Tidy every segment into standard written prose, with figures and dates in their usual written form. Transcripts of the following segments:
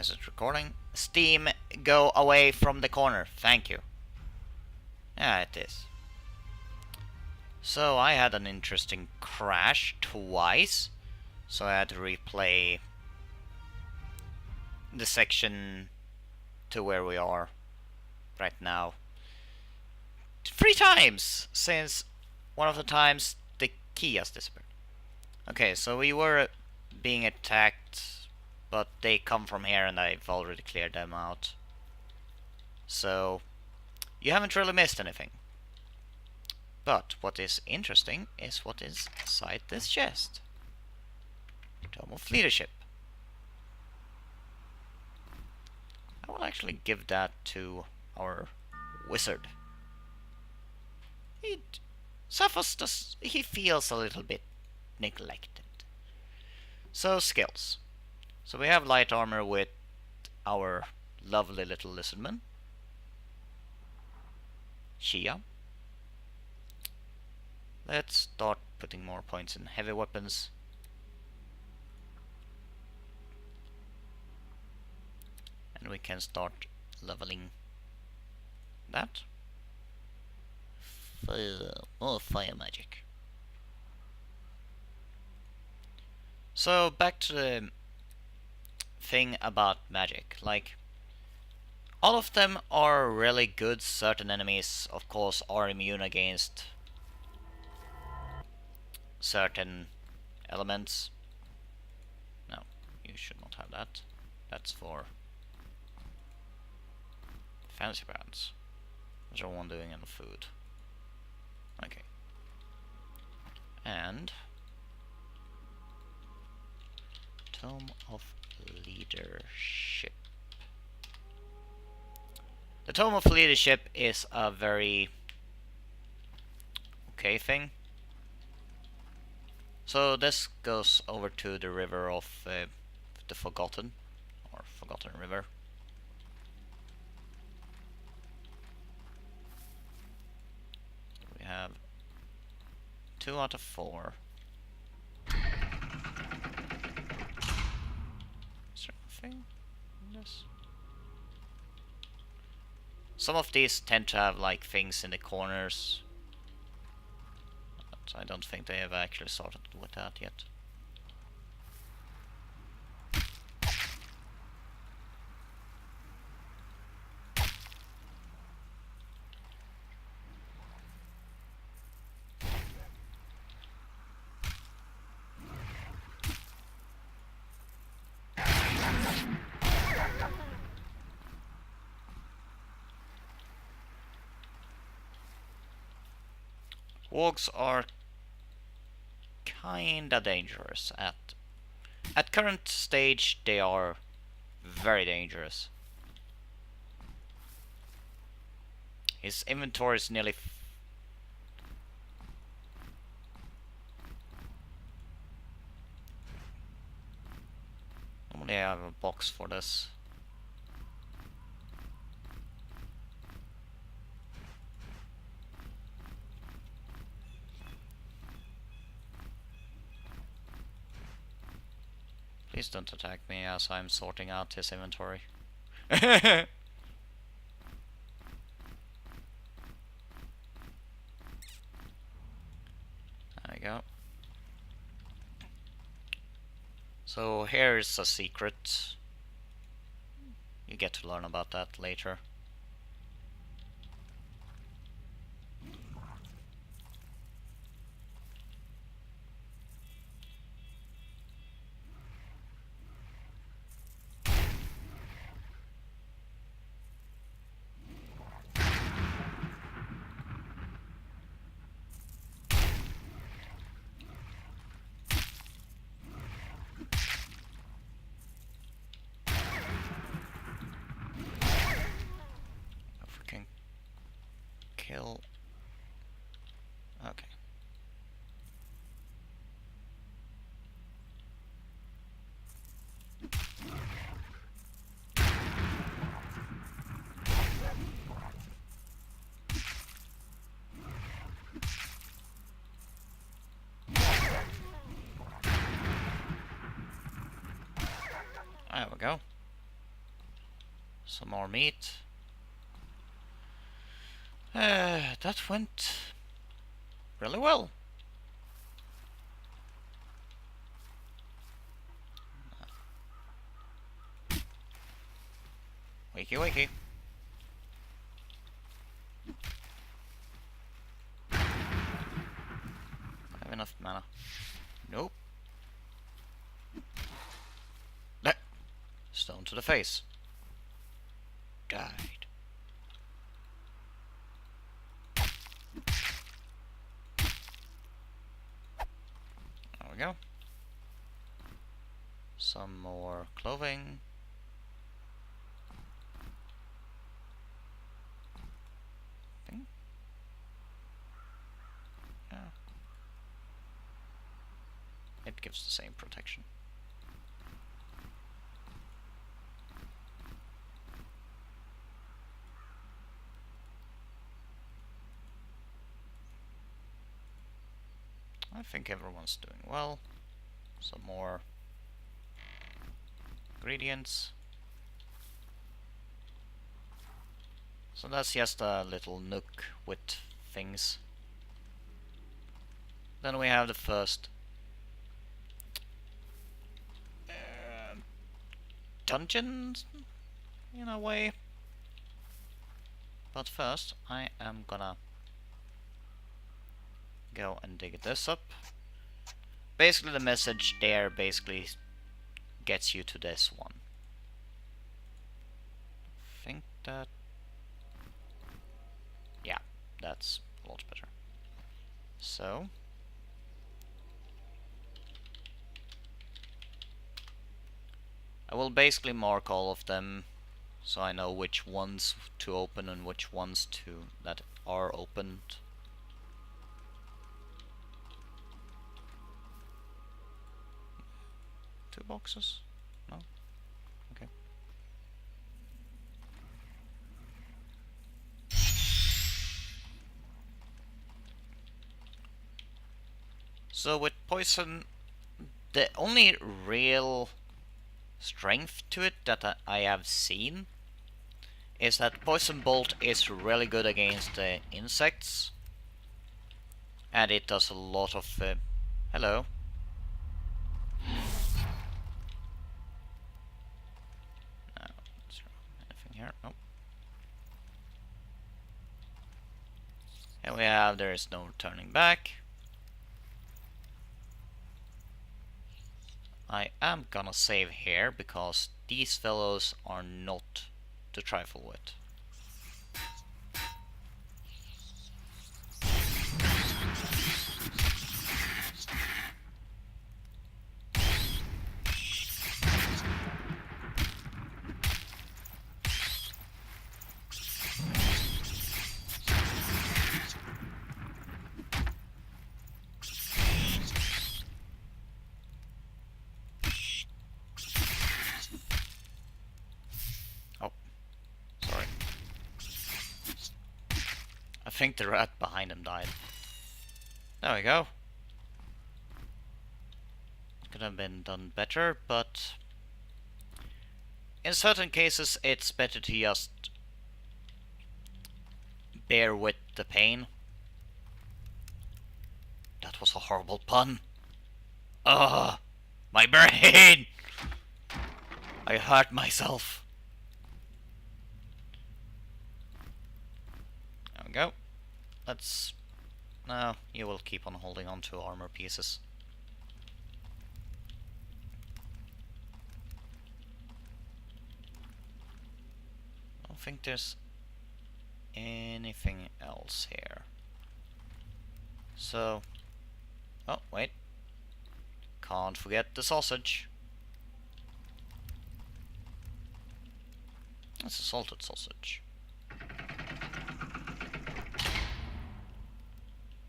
Is it recording? Steam, go away from the corner. Thank you. Yeah, it is. So I had an interesting crash twice. So I had to replay the section to where we are right now 3 times, since one of the times the key has disappeared. Okay, so we were being attacked, but they come from here and I've already cleared them out. So you haven't really missed anything. But what is interesting is what is inside this chest. Tome of Leadership. I will actually give that to our wizard. He feels a little bit neglected. So skills. So we have light armor with our lovely little lizardman, Shia. Let's start putting more points in heavy weapons. And we can start leveling that. More fire magic. So back to the thing about magic. Like, all of them are really good. Certain enemies, of course, are immune against certain elements. No, you should not have that. That's for fancy pants. What's everyone doing in the food? Okay. And Tome of Leadership. The Tome of Leadership is a very okay thing. So this goes over to the river of the Forgotten, or Forgotten River. We have 2 out of 4. Is there anything in this? Some of these tend to have like things in the corners, but I don't think they have actually started with that yet. Wargs are kinda dangerous at current stage. They are very dangerous. His inventory is nearly normally I have a box for this. Please don't attack me as I'm sorting out his inventory. There we go. So here's a secret. You get to learn about that later. Kill. Okay. There we go. Some more meat. That went really well. Wakey wakey. I have enough mana. Nope. Stone to the face. Died. There we go. Some more clothing. Yeah. It gives the same protection. I think everyone's doing well. Some more ingredients. So that's just a little nook with things. Then we have the first dungeons in a way. But first I am gonna go and dig this up. Basically the message there basically gets you to this one. I think that... yeah, that's a lot better. So I will basically mark all of them so I know which ones to open and which ones to that are opened. Two boxes? No? Okay. So with poison, the only real strength to it that I have seen is that poison bolt is really good against insects, and it does a lot of hello. No, anything here? Nope. And we have there is no turning back. I am gonna save here because these fellows are not to trifle with. I think the rat behind him died. There we go. Could have been done better, but in certain cases it's better to just bear with the pain. That was a horrible pun. Ugh, my brain! I hurt myself. There we go. Let's... no, you will keep on holding on to armor pieces. I don't think there's anything else here. So... oh, wait. Can't forget the sausage. That's a salted sausage.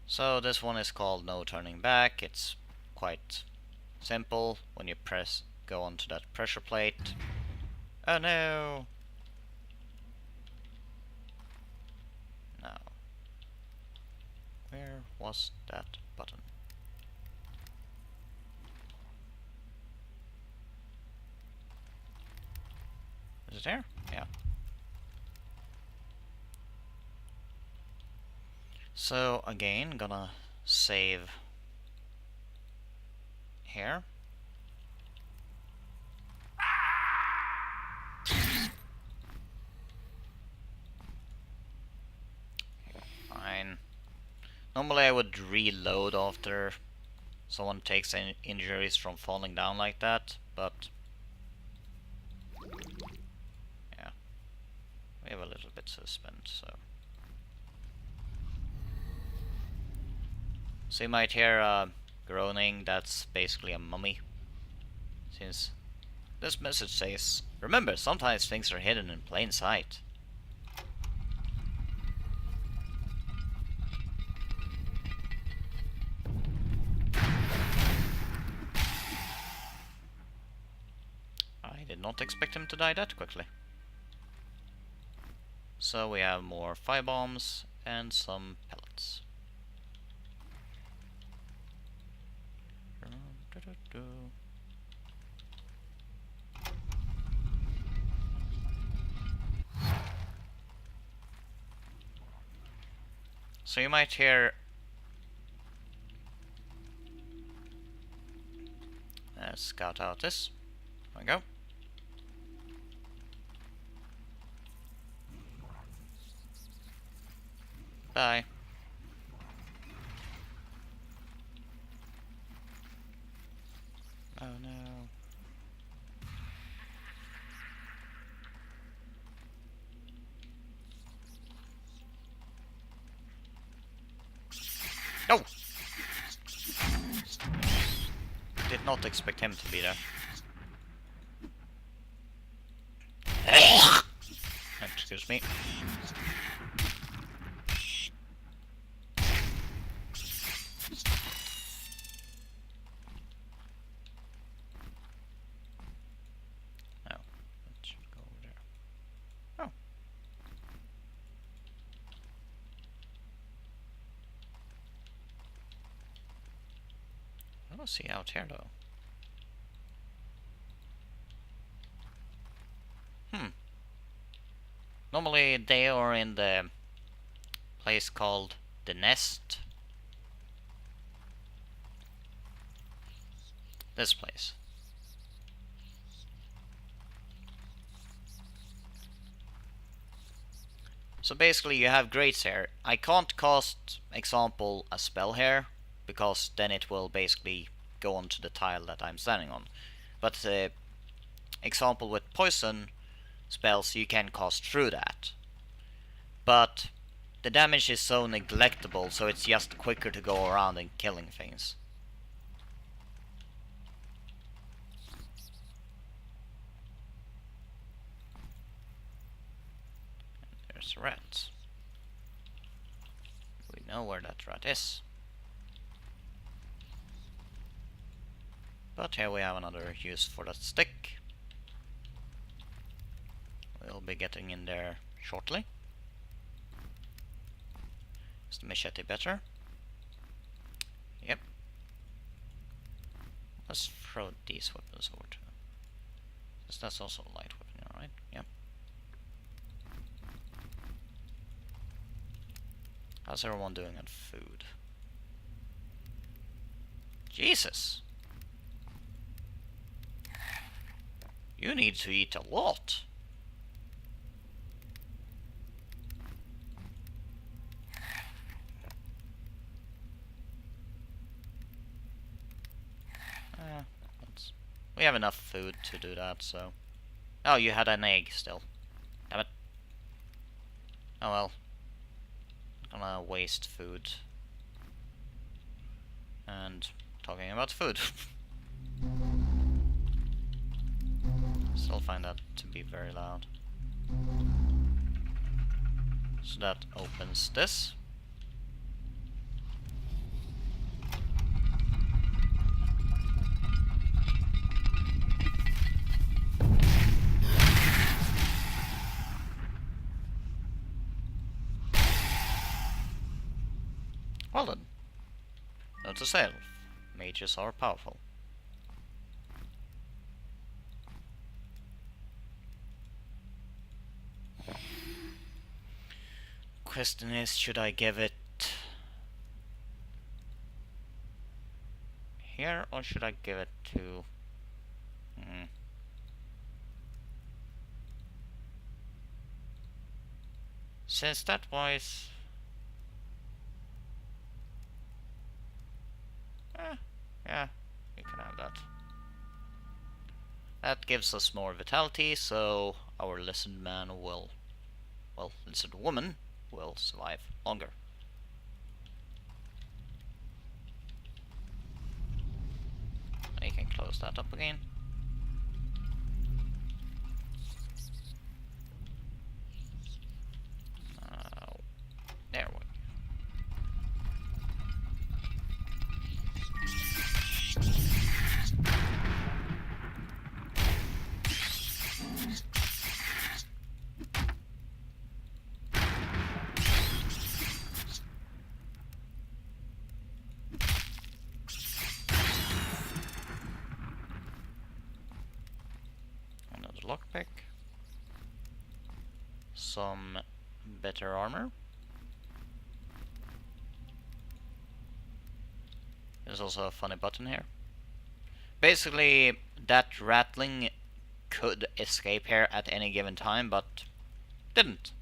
So this one is called No Turning Back. It's quite simple. When you go onto that pressure plate. Oh no! Now, where was that button? Is it there? Yeah. So again, gonna save here. Fine. Normally I would reload after someone takes any injuries from falling down like that, but yeah, we have a little bit to spend, so. So you might hear groaning, that's basically a mummy. Since this message says, remember, sometimes things are hidden in plain sight. I did not expect him to die that quickly. So we have more fire bombs and some pellets. So you might hear scout out this. There we go. Bye. Oh no. Oh! Did not expect him to be there. Excuse me. No, that should go over there. Oh. I don't see out here though. Normally they are in the place called the Nest. This place. So basically you have grates here. I can't cast, example, a spell here, because then it will basically go onto the tile that I'm standing on. But example with poison spells, you can cast through that. But the damage is so neglectable, so it's just quicker to go around and killing things. And there's a rat. We know where that rat is. But here we have another use for that stick. We'll be getting in there shortly. Is the machete better? Yep. Let's throw these weapons over to them. Because that's also a light weapon, alright? Yep. How's everyone doing on food? Jesus! You need to eat a lot. We have enough food to do that, so... Oh, you had an egg still. Damn it. Oh well. I'm gonna waste food. And talking about food. Still find that to be very loud. So that opens this. Well then. Note to self. Mages are powerful. Question is, should I give it or should I give it to... Since that was... yeah, you can have that. That gives us more vitality, so our lizard man will... well, lizard woman will survive longer. You can close that up again. There we go. Another lockpick. Some better armor. There's also a funny button here. Basically, that rattling could escape here at any given time, but didn't.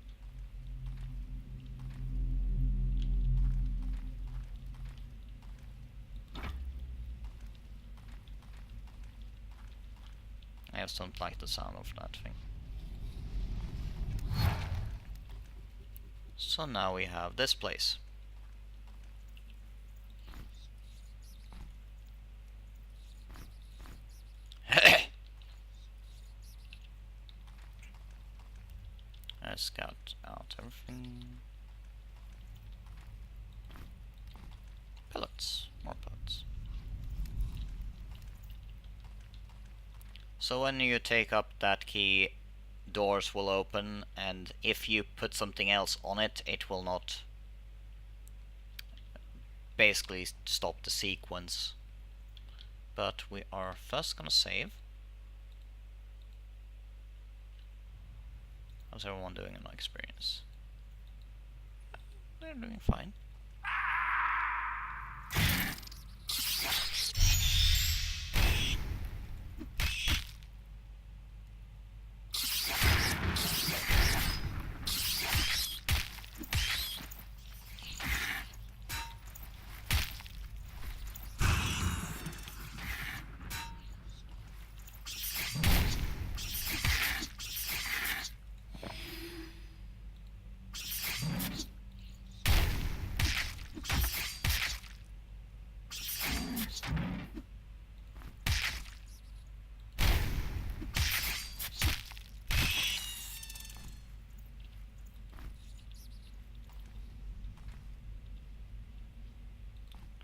I just don't like the sound of that thing. So now we have this place. Let's scout out everything. Pellets, more pellets. So when you take up that key, doors will open, and if you put something else on it, it will not basically stop the sequence. But we are first gonna save. How's everyone doing in my experience? They're doing fine.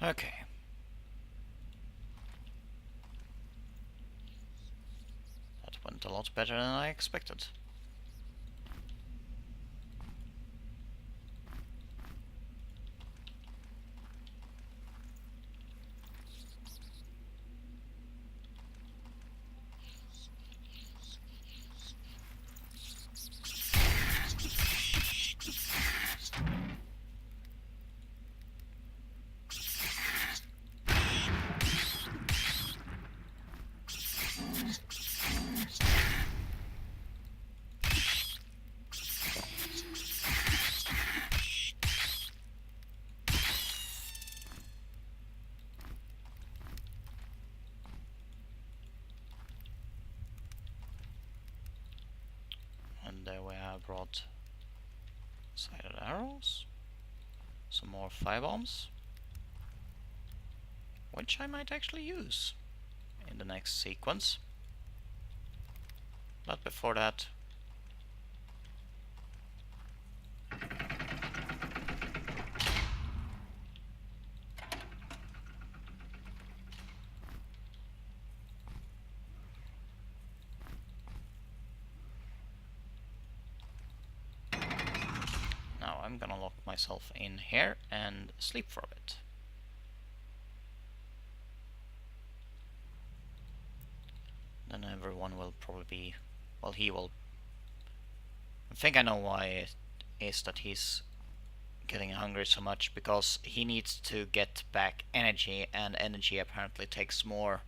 Okay. That went a lot better than I expected. And there we have brought sided arrows, some more firebombs, which I might actually use in the next sequence. But before that, now I'm gonna lock myself in here and sleep for a bit. Then everyone will probably be, well, he will. I think I know why it is that he's getting hungry so much because he needs to get back energy, and energy apparently takes more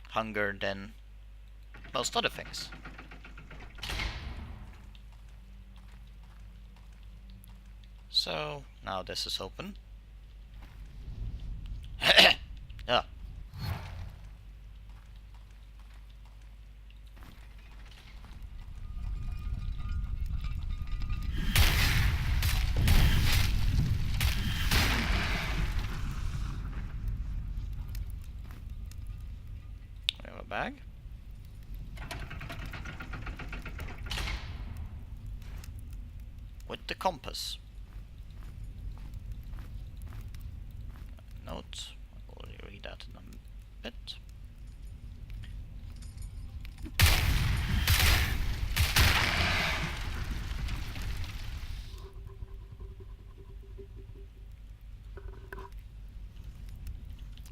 hunger than most other things. So now this is open. Yeah. We have a bag. With the compass. Note. I'll read that in a bit.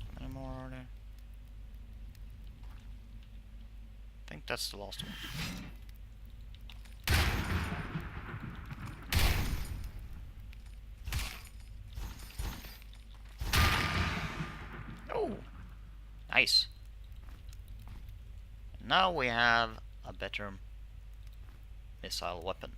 How many more are there? I think that's the last one. Oh! Nice. Now we have a better missile weapon.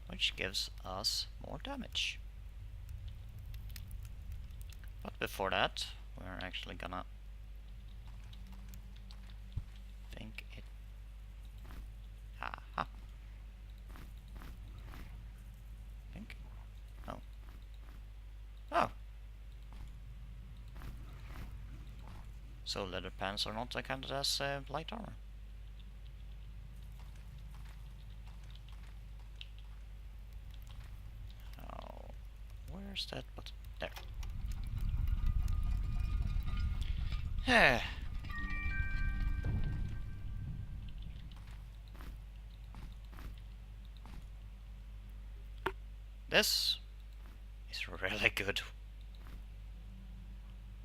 Which gives us more damage. But before that, we're actually gonna think it. Aha. Think. Oh. Oh. So leather pants are not counted as light armor. Oh, where's that button? There. This is really good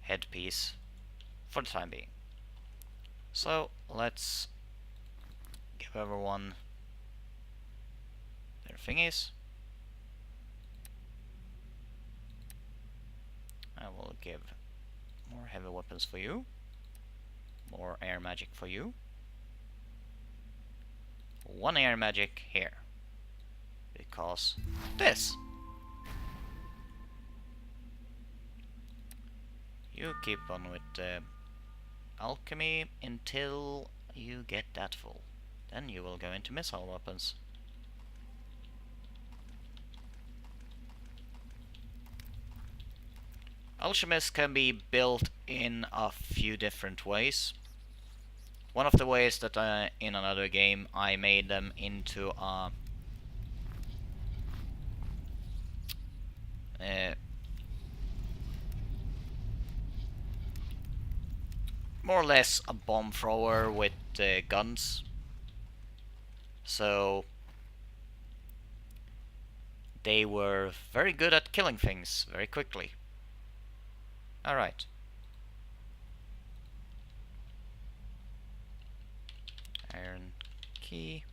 headpiece for the time being. So let's give everyone their thingies. I will give more heavy weapons for you, more air magic for you, one air magic here, because this. You keep on with alchemy until you get that full. Then you will go into missile weapons. Alchemist can be built in a few different ways. One of the ways that in another game I made them into a more or less a bomb thrower with guns. So they were very good at killing things very quickly. Alright. Iron key.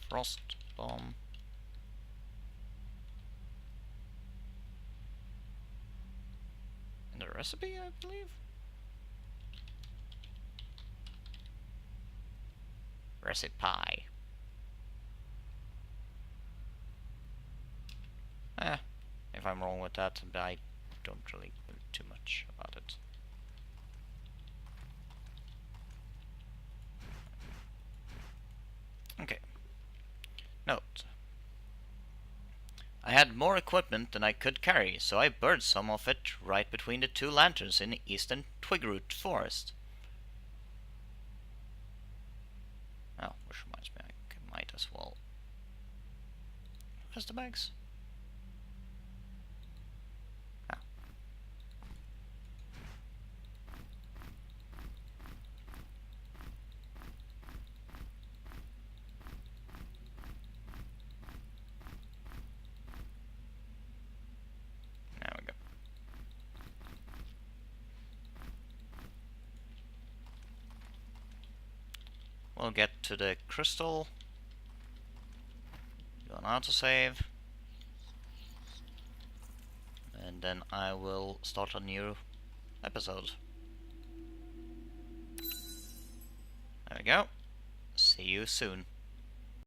Frost bomb. And the recipe, I believe? Recipe. If I'm wrong with that, I don't really know too much about it. Okay. Note. I had more equipment than I could carry, so I buried some of it right between the two lanterns in the eastern Twigroot Forest. Oh, which reminds me, I might as well. Where's the bags? Ah. We'll get to the crystal. Do an autosave. And then I will start a new episode. There we go. See you soon.